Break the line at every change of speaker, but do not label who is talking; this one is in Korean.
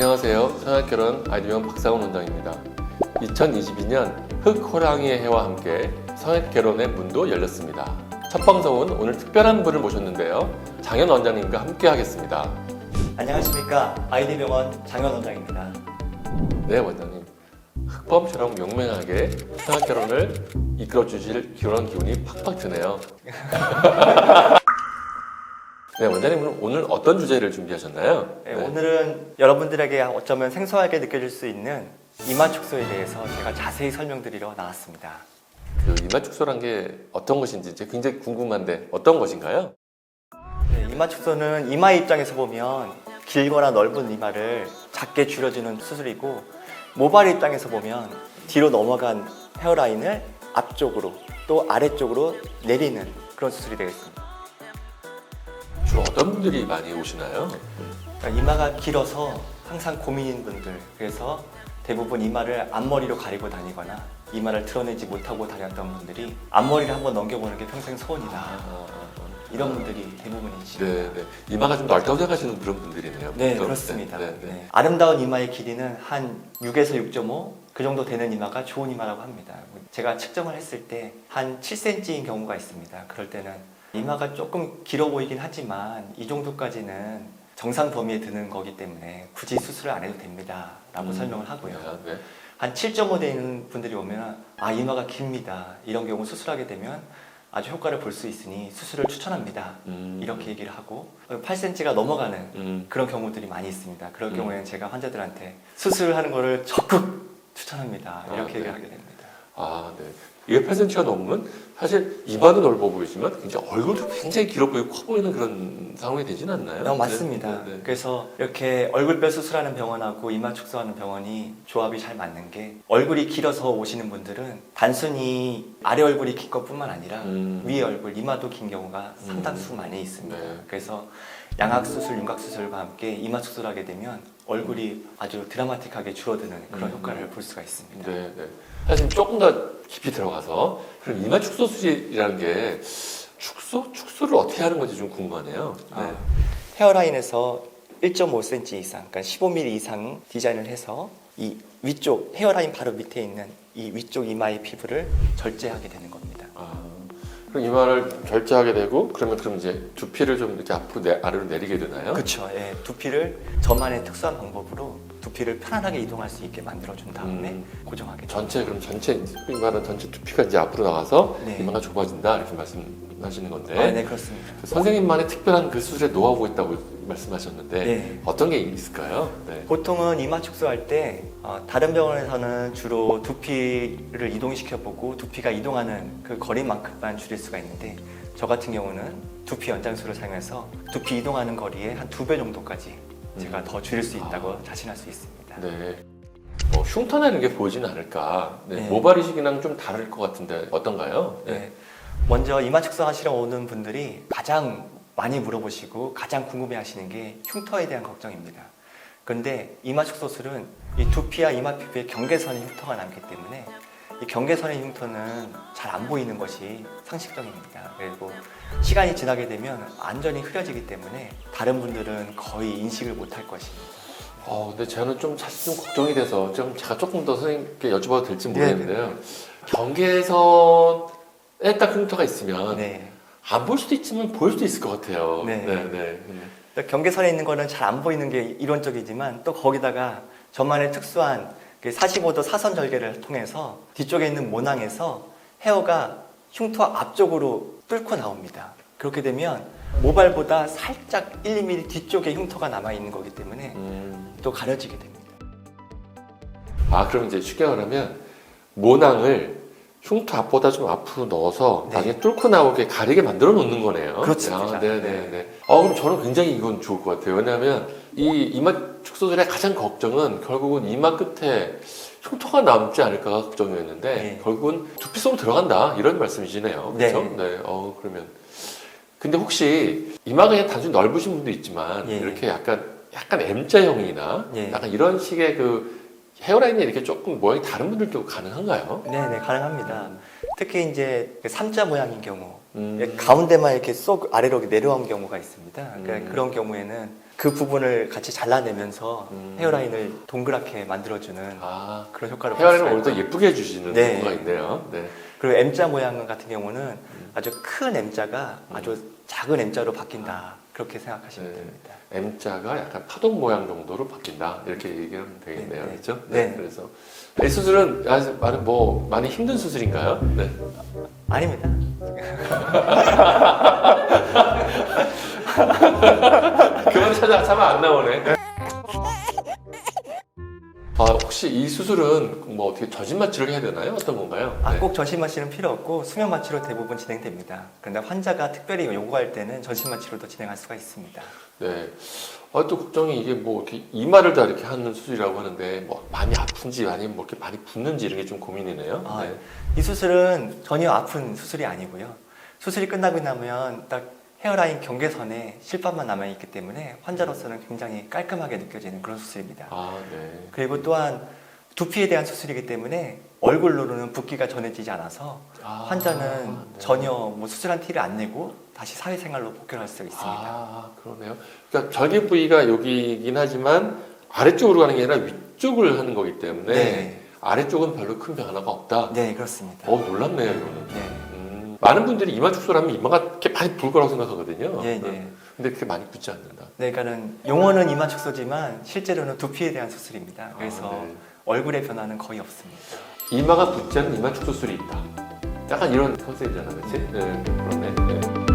안녕하세요. 성악결혼 아이디명 박상훈 원장입니다. 2022년 흑호랑이의 해와 함께 성악결혼의 문도 열렸습니다. 첫 방송은 오늘 특별한 분을 모셨는데요. 장현 원장님과 함께 하겠습니다.
안녕하십니까. 아이디병원 장현 원장입니다.
네, 원장님. 흑범처럼 용맹하게 성악결혼을 이끌어 주실 그런 기운이 팍팍 드네요. 네, 원장님은 오늘 어떤 주제를 준비하셨나요?
네, 오늘은 여러분들에게 어쩌면 생소하게 느껴질 수 있는 이마축소에 대해서 제가 자세히 설명드리러 나왔습니다.
그 이마축소란 게 어떤 것인지 굉장히 궁금한데 어떤 것인가요?
네, 이마축소는 이마의 입장에서 보면 길거나 넓은 이마를 작게 줄여주는 수술이고, 모발의 입장에서 보면 뒤로 넘어간 헤어라인을 앞쪽으로 또 아래쪽으로 내리는 그런 수술이 되겠습니다.
주로 어떤 분들이 많이 오시나요?
그러니까 이마가 길어서 항상 고민인 분들, 그래서 대부분 이마를 앞머리로 가리고 다니거나 이마를 드러내지 못하고 다녔던 분들이 앞머리를 한번 넘겨보는 게 평생 소원이다, 이런 분들이 대부분이시죠.
네, 네. 이마가 좀 넓다고 생각하시는 그런 분들이네요.
네,
그렇죠?
그렇습니다.
네, 네, 네.
네. 아름다운 이마의 길이는 한 6에서 6.5 그 정도 되는 이마가 좋은 이마라고 합니다. 제가 측정을 했을 때 한 7cm인 경우가 있습니다. 그럴 때는 이마가 조금 길어 보이긴 하지만 이 정도까지는 정상 범위에 드는 거기 때문에 굳이 수술을 안 해도 됩니다 라고 설명을 하고요.
네.
한 7.5 되는 분들이 오면 이마가 깁니다, 이런 경우 수술하게 되면 아주 효과를 볼 수 있으니 수술을 추천합니다, 이렇게 얘기를 하고, 8cm가 넘어가는 그런 경우들이 많이 있습니다. 그럴 경우에는 제가 환자들한테 수술을 하는 거를 적극 추천합니다, 이렇게 얘기를 하게 됩니다.
네. 이게 8cm가 넘으면 사실 이마도 넓어 보이지만 굉장히 얼굴도 굉장히 길어 보이고 커 보이는 그런 상황이 되진 않나요?
맞습니다.
네.
그래서 이렇게 얼굴뼈 수술하는 병원하고 이마 축소하는 병원이 조합이 잘 맞는 게, 얼굴이 길어서 오시는 분들은 단순히 아래 얼굴이 긴 것뿐만 아니라 위 얼굴, 이마도 긴 경우가 상당수 많이 있습니다.
네.
그래서 양악수술, 윤곽수술과 함께 이마 축소를 하게 되면 얼굴이 아주 드라마틱하게 줄어드는 그런 효과를 볼 수가 있습니다.
네, 네. 사실 조금 더 깊이 들어가서 그럼 이마 축소 수술이라는 게 축소를 어떻게 하는 건지 좀 궁금하네요. 네.
헤어라인에서 1.5cm 이상, 그러니까 15mm 이상 디자인을 해서 이 위쪽 헤어라인 바로 밑에 있는 이 위쪽 이마의 피부를 절제하게 되는 겁니다.
그럼 이마를 절제하게 되고 그럼 이제 두피를 좀 이렇게 앞으로 아래로 내리게 되나요?
그렇죠. 예, 두피를 저만의 특수한 방법으로 두피를 편안하게 이동할 수 있게 만들어준 다음에 고정하게 됩니다.
전체 이마는 전체 두피가 이제 앞으로 나가서
네.
이마가 좁아진다 이렇게 말씀하시는 건데.
네, 그렇습니다.
선생님만의 특별한 그 수술의 노하우가 있다고 말씀하셨는데
네.
어떤 게 있을까요? 네.
보통은 이마 축소할 때 다른 병원에서는 주로 두피를 이동시켜보고 두피가 이동하는 그 거리만큼만 줄일 수가 있는데, 저 같은 경우는 두피 연장술을 사용해서 두피 이동하는 거리의 한 2배 정도까지 제가 더 줄일 수 있다고 자신할 수 있습니다.
네. 흉터나 이런 게 보이지는 않을까. 네.
네.
모발 이식이랑 좀 다를 것 같은데 어떤가요?
네. 먼저 이마 축소 하시러 오는 분들이 가장 많이 물어보시고 가장 궁금해 하시는 게 흉터에 대한 걱정입니다. 그런데 이마 축소술은 이 두피와 이마 피부의 경계선에 흉터가 남기 때문에 이 경계선의 흉터는 잘 안 보이는 것이 상식적입니다. 그리고 시간이 지나게 되면 완전히 흐려지기 때문에 다른 분들은 거의 인식을 못할 것입니다.
근데 저는 사실 좀 걱정이 돼서 제가 조금 더 선생님께 여쭤봐도 될지 모르겠는데요. 경계선에 딱 흉터가 있으면
네.
안 볼 수도 있지만 보일 수도 있을 것 같아요.
네.
네.
경계선에 있는 거는 잘 안 보이는 게 이론적이지만, 또 거기다가 저만의 특수한 45도 사선 절개를 통해서 뒤쪽에 있는 모낭에서 헤어가 흉터 앞쪽으로 뚫고 나옵니다. 그렇게 되면 모발보다 살짝 1, 2mm 뒤쪽에 흉터가 남아있는 거기 때문에 또 가려지게 됩니다.
그럼 이제 쉽게 말하면 모낭을 흉터 앞보다 좀 앞으로 넣어서
네.
나중에 뚫고 나오게 가리게 만들어 놓는 거네요.
그렇습니다.
네네네. 그럼 저는 굉장히 이건 좋을 것 같아요. 왜냐하면 이 이마 축소술의 가장 걱정은 결국은 이마 끝에 흉터가 남지 않을까가 걱정이었는데
네.
결국은 두피 속으로 들어간다 이런 말씀이시네요.
네.
그렇죠? 네. 그러면 근데 혹시 이마가 그냥 단순히 넓으신 분도 있지만
예.
이렇게 약간 M자형이나
예.
약간 이런 식의 그 헤어라인이 이렇게 조금 모양이 다른 분들도 가능한가요?
네네, 가능합니다. 특히 이제 3자 모양인 경우, 가운데만 이렇게 쏙 아래로 내려온 경우가 있습니다. 그러니까 그런 경우에는 그 부분을 같이 잘라내면서
음.
헤어라인을 동그랗게 만들어주는
아,
그런 효과를
헤어라인을
볼
오히려
수가
더 예쁘게 해주시는
네.
경우가 있네요. 네.
그리고 M자 모양 같은 경우는 아주 큰 M자가 아주 작은 M자로 바뀐다. 그렇게 생각하시면
네.
됩니다.
M자가 약간 파동 모양 정도로 바뀐다. 이렇게 얘기하면 되겠네요.
네, 네.
그렇죠?
네.
그래서 이 수술은 아주 많이 힘든 수술인가요? 네.
아닙니다.
그만 찾아 안 나오네. 아, 혹시 이 수술은 뭐 어떻게 저진 마취를 해야 되나요? 어떤 건가요? 네.
꼭 전신 마취는 필요 없고 수면 마취로 대부분 진행됩니다. 그런데 환자가 특별히 요구할 때는 전신 마취로도 진행할 수가 있습니다.
네. 아, 또 걱정이 이게 뭐 이렇게 이마를 다 이렇게 하는 수술이라고 하는데 뭐 많이 아픈지 아니면 뭐 이렇게 많이 붓는지 이런 게 좀 고민이네요.
아,
네.
이 수술은 전혀 아픈 수술이 아니고요. 수술이 끝나고 나면 딱 헤어라인 경계선에 실밥만 남아있기 때문에 환자로서는 굉장히 깔끔하게 느껴지는 그런 수술입니다.
아, 네.
그리고 또한 두피에 대한 수술이기 때문에 얼굴로는 붓기가 전해지지 않아서
아,
환자는
네.
전혀 뭐 수술한 티를 안 내고 다시 사회생활로 복귀할 수 있습니다.
아, 그러네요. 그러니까 절개 부위가 여기이긴 하지만 아래쪽으로 가는 게 아니라 위쪽을 하는 거기 때문에
네.
아래쪽은 별로 큰 변화가 없다.
네, 그렇습니다.
놀랍네요, 이거는.
네.
많은 분들이 이마 축소를 하면 이마가 이렇게 많이 붉을 거라고 생각하거든요.
예, 예.
근데 그렇게 많이 붓지 않는다.
네, 그러니까는 용어는 이마 축소지만 실제로는 두피에 대한 수술입니다. 그래서
아, 네.
얼굴의 변화는 거의 없습니다.
이마가 붓지 않는 이마 축소술이 있다. 약간 이런 컨셉이잖아, 그렇지? 네, 그러네. 네.